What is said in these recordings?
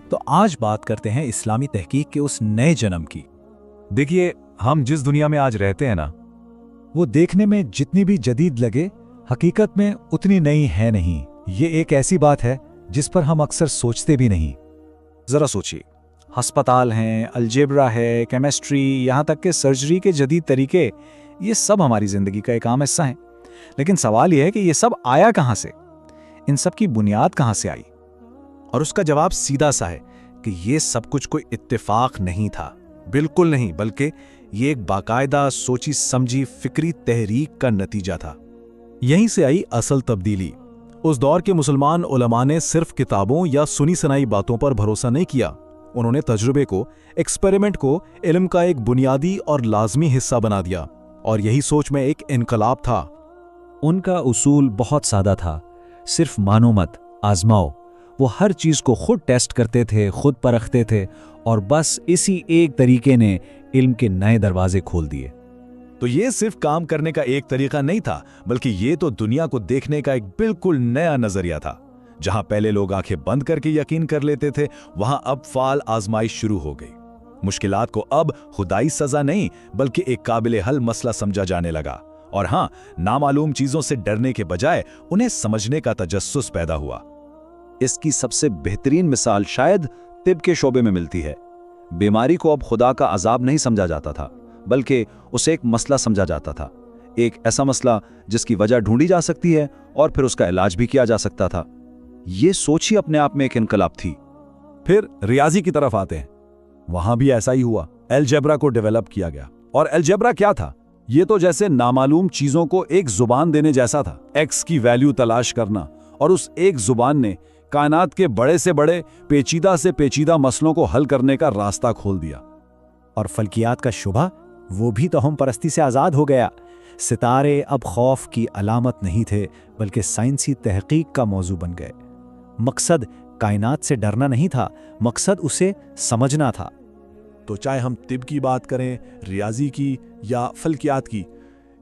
تو آج بات کرتے ہیں اسلامی تحقیق کے اس نئے جنم کی۔ دیکھیے، ہم جس دنیا میں آج رہتے ہیں نا، وہ دیکھنے میں جتنی بھی جدید لگے، حقیقت میں اتنی نئی ہے نہیں۔ یہ ایک ایسی بات ہے جس پر ہم اکثر سوچتے بھی نہیں۔ ذرا سوچیے، ہسپتال ہیں، الجبرا ہے، کیمسٹری، یہاں تک کہ سرجری کے جدید طریقے، یہ سب ہماری زندگی کا ایک عام حصہ ہیں۔ لیکن سوال یہ ہے کہ یہ سب آیا کہاں سے؟ ان سب کی بنیاد کہاں سے آئی؟ اور اس کا جواب سیدھا سا ہے کہ یہ سب کچھ کوئی اتفاق نہیں تھا، بالکل نہیں، بلکہ یہ ایک باقاعدہ سوچی سمجھی فکری تحریک کا نتیجہ تھا۔ یہیں سے آئی اصل تبدیلی۔ اس دور کے مسلمان علماء نے صرف کتابوں یا سنی سنائی باتوں پر بھروسہ نہیں کیا، انہوں نے تجربے کو، ایکسپیریمنٹ کو علم کا ایک بنیادی اور لازمی حصہ بنا دیا، اور یہی سوچ میں ایک انقلاب تھا۔ ان کا اصول بہت سادہ تھا، صرف مانو مت، آزماؤ۔ وہ ہر چیز کو خود ٹیسٹ کرتے تھے، خود پرکھتے تھے، اور بس اسی ایک طریقے نے علم کے نئے دروازے کھول دیے۔ تو یہ صرف کام کرنے کا ایک طریقہ نہیں تھا، بلکہ یہ تو دنیا کو دیکھنے کا ایک بالکل نیا نظریہ تھا۔ جہاں پہلے لوگ آنکھیں بند کر کے یقین کر لیتے تھے، وہاں اب فعال آزمائش شروع ہو گئی۔ مشکلات کو اب خدائی سزا نہیں، بلکہ ایک قابل حل مسئلہ سمجھا جانے لگا، اور ہاں، نامعلوم چیزوں سے ڈرنے کے بجائے انہیں سمجھنے کا تجسس پیدا ہوا۔ اس کی سب سے بہترین مثال شاید طب کے شعبے میں ملتی ہے۔ بیماری کو اب خدا کا عذاب نہیں سمجھا جاتا تھا، بلکہ اسے ایک مسئلہ سمجھا جاتا تھا، ایک ایسا مسئلہ جس کی وجہ ڈھونڈی جا سکتی ہے اور پھر اس کا علاج بھی کیا جا سکتا تھا۔ یہ سوچ ہی اپنے آپ میں ایک انقلاب تھی۔ پھر ریاضی کی طرف آتے ہیں، وہاں بھی ایسا ہی ہوا۔ الجبرا کو ڈیولپ کیا گیا، اور الجبرا کیا تھا؟ یہ تو جیسے نامعلوم چیزوں کو ایک زبان دینے جیسا تھا، ایکس کی ویلیو تلاش کرنا، اور اس ایک زبان نے کائنات کے بڑے سے بڑے، پیچیدہ سے پیچیدہ مسئلوں کو حل کرنے کا راستہ کھول دیا۔ اور فلکیات کا شبہ، وہ بھی توہم پرستی سے آزاد ہو گیا۔ ستارے اب خوف کی علامت نہیں تھے، بلکہ سائنسی تحقیق کا موضوع بن گئے۔ مقصد کائنات سے ڈرنا نہیں تھا، مقصد اسے سمجھنا تھا۔ تو چاہے ہم طب کی بات کریں، ریاضی کی یا فلکیات کی،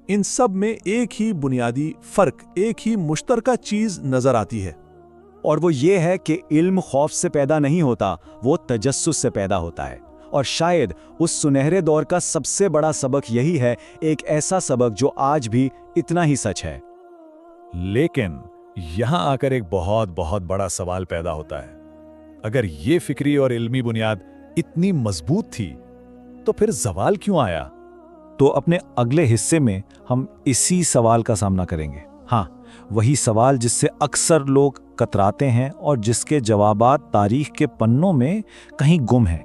ان سب میں ایک ہی بنیادی فرق، ایک ہی مشترکہ چیز نظر آتی ہے، اور وہ یہ ہے کہ علم خوف سے پیدا نہیں ہوتا، وہ تجسس سے پیدا ہوتا ہے۔ اور شاید اس سنہرے دور کا سب سے بڑا سبق یہی ہے، ایک ایسا سبق جو آج بھی اتنا ہی سچ ہے۔ لیکن یہاں آ کر ایک بہت بڑا سوال پیدا ہوتا ہے۔ اگر یہ فکری اور علمی بنیاد اتنی مضبوط تھی، تو پھر زوال کیوں آیا؟ تو اپنے اگلے حصے میں ہم اسی سوال کا سامنا کریں گے۔ ہاں، وہی سوال جس سے اکثر لوگ کتراتے ہیں اور جس کے جوابات تاریخ کے پنوں میں کہیں گم ہیں۔